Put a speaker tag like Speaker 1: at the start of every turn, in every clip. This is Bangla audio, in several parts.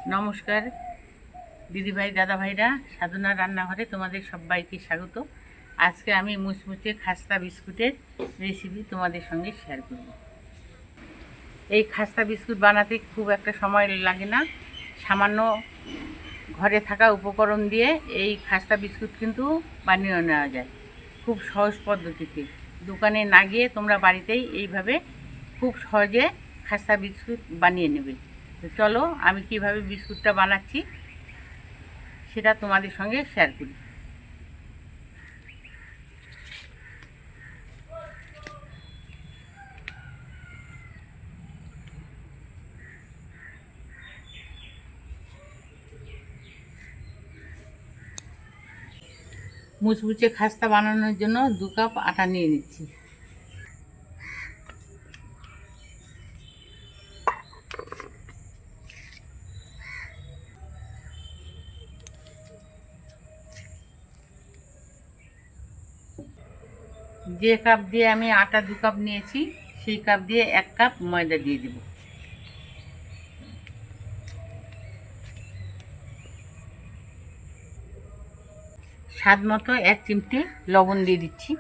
Speaker 1: নমস্কার দিদিভাই দাদা ভাইরা, সাধনা রান্নাঘরে তোমাদের সবাইকে স্বাগত। আজকে আমি মুচমুচে খাস্তা বিস্কুটের রেসিপি তোমাদের সঙ্গে শেয়ার করব। এই খাস্তা বিস্কুট বানাতে খুব একটা সময় লাগে না। সামান্য ঘরে থাকা উপকরণ দিয়ে এই খাস্তা বিস্কুট কিন্তু বানিয়ে নেওয়া যায় খুব সহজ পদ্ধতিতে। দোকানে না গিয়ে তোমরা বাড়িতেই এইভাবে খুব সহজে খাস্তা বিস্কুট বানিয়ে নেবে। তো চলো আমি কিভাবে বিস্কুটটা বানাচ্ছি সেটা তোমাদের সঙ্গে শেয়ার করি। মুচমুচে খাস্তা বানানোর জন্য 2 কাপ আটা নিয়ে নিচ্ছি। যে কাপ দিয়ে আমি আটা 2 কাপ নিয়েছি সেই কাপ দিয়ে 1 কাপ ময়দা দিয়ে দেব। স্বাদ মতো 1 চিমটি লবণ দিয়ে দিচ্ছি।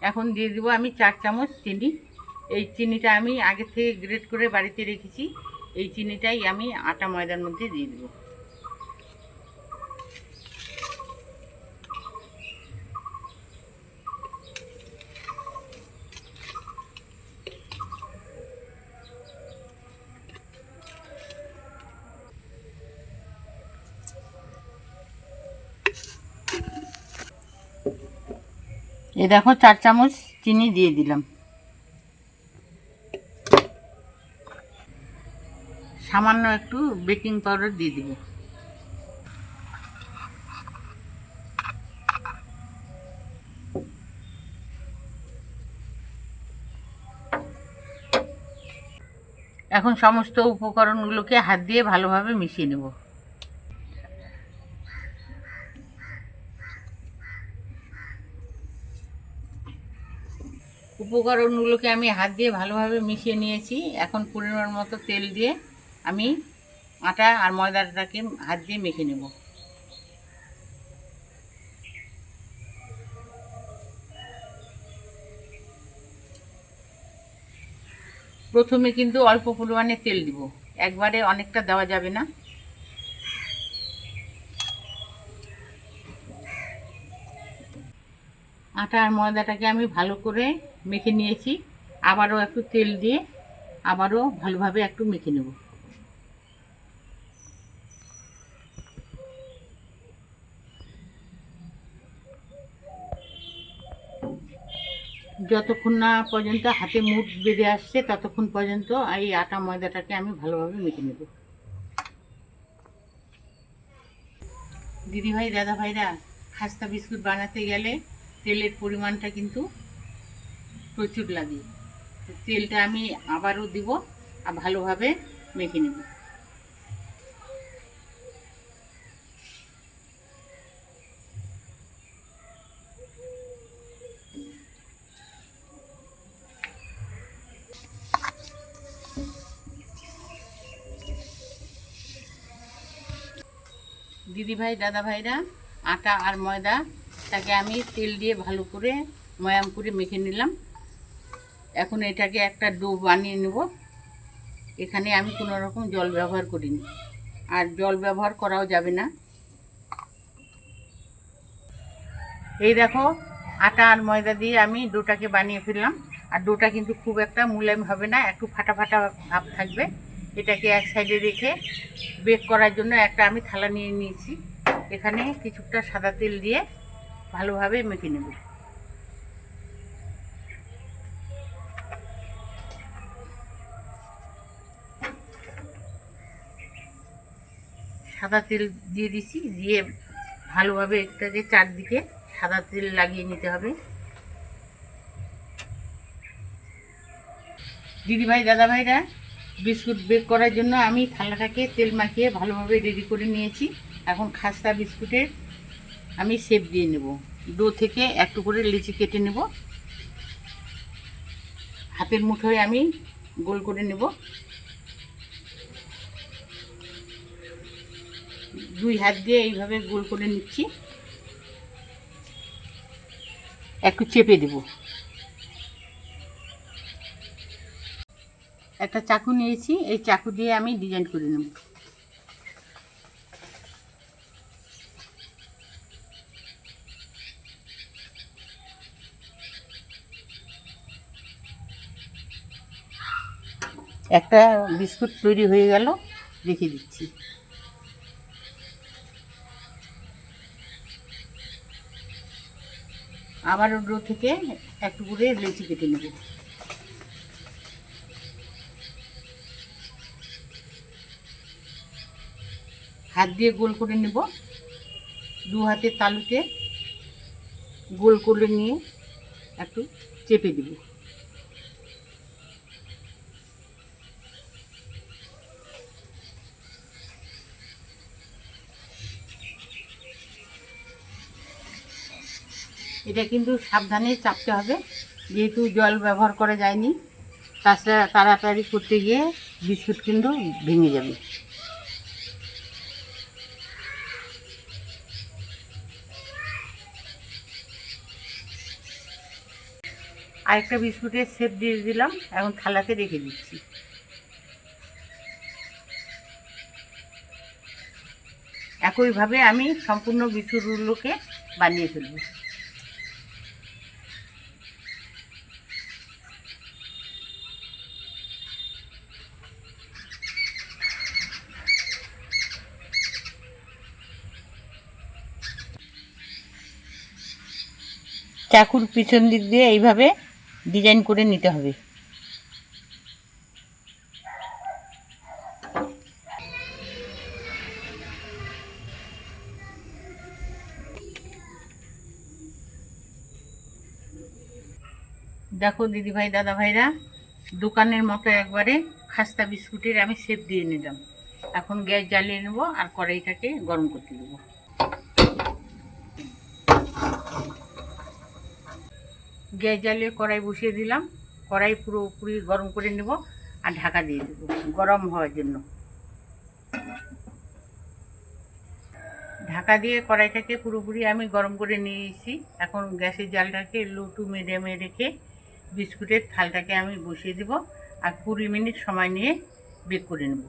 Speaker 1: এখন দিয়ে দেবো আমি 4 চামচ চিনি। এই চিনিটা আমি আগে থেকে গ্রেট করে বাড়িতে রেখেছি। এই চিনিটাই আমি আটা ময়দার মধ্যে দিয়ে দেবো। এই দেখো 4 চামচ চিনি দিয়ে দিলাম। সামান্য একটু বেকিং পাউডার দিয়ে দিব। এখন সমস্ত উপকরণগুলোকে হাত দিয়ে ভালোভাবে মিশিয়ে নেব। উপকরণগুলোকে আমি হাত দিয়ে ভালোভাবে মিশিয়ে নিয়েছি। এখন পরিমাণ মতো তেল দিয়ে আমি আটা আর ময়দাটাকে হাত দিয়ে মেখে নেব। প্রথমে কিন্তু অল্প পরিমাণে তেল দিব, একবারে অনেকটা দেওয়া যাবে না। আটা আর ময়দাটাকে আমি ভালো করে মেখে নিয়েছি। আবারও একটু তেল দিয়ে আবারও ভালোভাবে একটু মেখে নেব। যতক্ষণ না পর্যন্ত হাতে মুঠ বেঁধে আসছে ততক্ষণ পর্যন্ত এই আটা ময়দাটাকে আমি ভালোভাবে মেখে নেব। দিদিভাই দাদা ভাইরা, খাস্তা বিস্কুট বানাতে গেলে তেলের পরিমাণটা কিন্তু প্রচুর লাগে। তেলটা আমি আবারও দিব আর ভালোভাবে মেখে নেব। দিদিভাই দাদা ভাইরা, আটা আর ময়দাটাকে আমি তেল দিয়ে ভালো করে ময়াম করে মেখে নিলাম। এখন এটাকে একটা ডো বানিয়ে নেব। এখানে আমি কোনো রকম জল ব্যবহার করিনি, আর জল ব্যবহার করাও যাবে না। এই দেখো আটা আর ময়দা দিয়ে আমি ডোটাকে বানিয়ে ফেললাম। আর ডোটা কিন্তু খুব একটা মুলায়ম হবে না, একটু ফাটা ফাটা ভাব থাকবে। এটাকে এক সাইডে রেখে বেক করার জন্য একটা আমি থালা নিয়ে নিয়েছি। এখানে কিছুটা সাদা তেল দিয়ে ভালোভাবে মেখে নেব। সাদা তেল দিয়ে দিছি, দিয়ে ভালোভাবে এটাকে চারদিকে সাদা তেল লাগিয়ে নিতে হবে। দিদিভাই দাদা ভাইরা, বিস্কুট বেক করার জন্য আমি থালাটাকে তেল মাখিয়ে ভালোভাবে রেডি করে নিয়েছি। এখন খাস্তা বিস্কুটের আমি শেপ দিয়ে নেব। ডো থেকে একটু করে লিচি কেটে নেব। হাতের মুঠোয় আমি গোল করে নেব। 2 হাত দিয়ে এইভাবে গোল করে নিচ্ছি। একটু চেপে দেব। একটা চাকু নিয়েছি, এই চাকু দিয়ে আমি ডিজাইন করে নেব। একটা বিস্কুট তৈরি হয়ে গেল, রেখে দিচ্ছি। আবার ওগুলো থেকে একটু করে লেচি কেটে নেব। হাত দিয়ে গোল করে নেব। 2 হাতের তালুতে গোল করে নিয়ে একটু চেপে দেব। এটা কিন্তু সাবধানে চাপতে হবে, যেহেতু জল ব্যবহার করা যায়নি। তাছাড়া তাড়াতাড়ি করতে গিয়ে বিস্কুট কিন্তু ভেঙে যাবে। আরেকটা বিস্কুটের শেপ দিয়ে দিলাম, এখন থালাতে রেখে দিচ্ছি। একইভাবে আমি সম্পূর্ণ বিস্কুটগুলোকে বানিয়ে ফেলব। চাকুর পিছন দিক দিয়ে এইভাবে ডিজাইন করে নিতে হবে। দেখো দিদিভাই দাদাভাইরা, দোকানের মতো একবারে খাস্তা বিস্কুটের আমি শেপ দিয়ে নিলাম। এখন গ্যাস জ্বালিয়ে নেব আর কড়াইটাকে গরম করতে দেবো। গ্যাস জ্বালিয়ে কড়াই বসিয়ে দিলাম। কড়াই পুরোপুরি গরম করে নেব আর ঢাকা দিয়ে দেবো গরম হওয়ার জন্য। ঢাকা দিয়ে কড়াইটাকে পুরোপুরি আমি গরম করে নিয়েছি। এখন গ্যাসের জালটাকে লো টু মিডিয়ামে রেখে বিস্কুটের থালটাকে আমি বসিয়ে দেব আর 20 মিনিট সময় নিয়ে বেক করে নেব।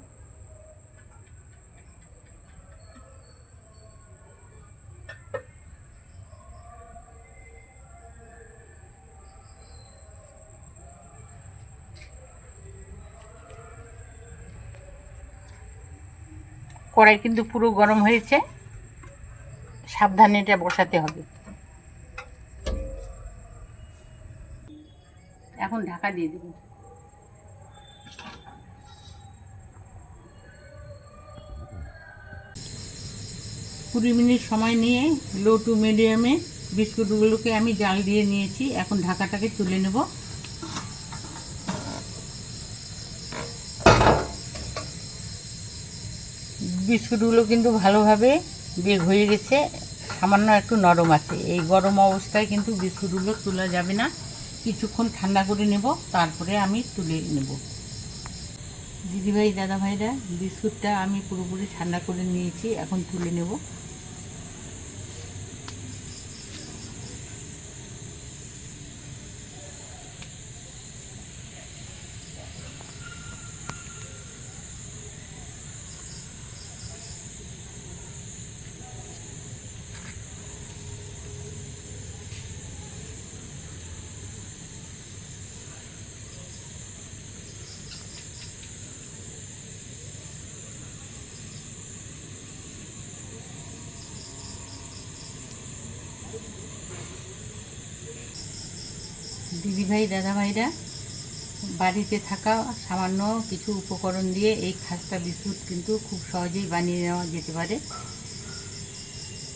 Speaker 1: কড়াই কিন্তু পুরো গরম হয়েছে, সাবধানে এটা বসাতে হবে। এখন ঢাকা দিয়ে দেব। কুড়ি মিনিট সময় নিয়ে লো টু মিডিয়ামে বিস্কুটগুলোকে আমি জাল দিয়ে নিয়েছি। এখন ঢাকাটাকে তুলে নেব। বিস্কুটগুলো কিন্তু ভালোভাবে বেক হয়ে গেছে, সামান্য একটু নরম আছে। এই গরম অবস্থায় কিন্তু বিস্কুটগুলো তোলা যাবে না, কিছুক্ষণ ঠান্ডা করে নেব, তারপরে আমি তুলে নেব। দিদিভাই দাদাভাইরা, বিস্কুটটা আমি পুরোপুরি ঠান্ডা করে নিয়েছি, এখন তুলে নেব। দিদিভাই দাদাভাইরা, বাড়িতে থাকা সামান্য কিছু উপকরণ দিয়ে এই খাস্তা বিস্কুট কিন্তু খুব সহজেই বানিয়ে নেওয়া যেতে পারে।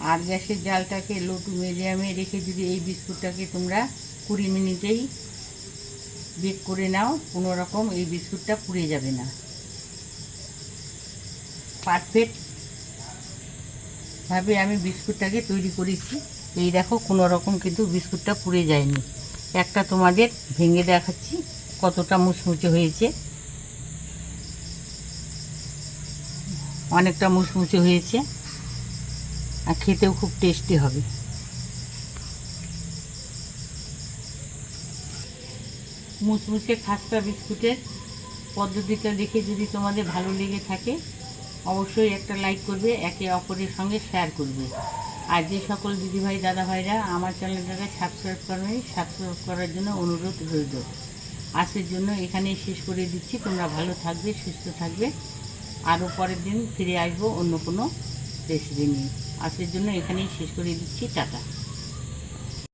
Speaker 1: আর গ্যাসের জালটাকে লো টু মিডিয়ামে রেখে যদি এই বিস্কুটটাকে তোমরা 20 মিনিটেই বেক করে নাও, কোনো রকম এই বিস্কুটটা পুড়ে যাবে না। পারফেক্টভাবে আমি বিস্কুটটাকে তৈরি করেছি। এই দেখো, কোনো রকম কিন্তু বিস্কুটটা পুড়ে যায়নি। একটা তোমাদের ভেঙে দেখাচ্ছি কতটা মুচমুচে হয়েছে, অনেকটা মুচমুচে হয়েছে আর খেতেও খুব টেস্টি হবে। মুচমুচে খাস্তা বিস্কুটের পদ্ধতিটা দেখে যদি তোমাদের ভালো লেগে থাকে অবশ্যই একটা লাইক করবে, একে অপরের সঙ্গে শেয়ার করবে। আর যে সকল দিদিভাই দাদাভাইরা আমার চ্যানেলটাকে সাবস্ক্রাইব করবে, সাবস্ক্রাইব করার জন্য অনুরোধ রইল। আজকের জন্য এখানেই শেষ করে দিচ্ছি। তোমরা ভালো থাকবে, সুস্থ থাকবে। আরও পরের দিন ফিরে আসবো অন্য কোনো রেসিপি নিয়ে। আজকের জন্য এখানেই শেষ করে দিচ্ছি। টাটা।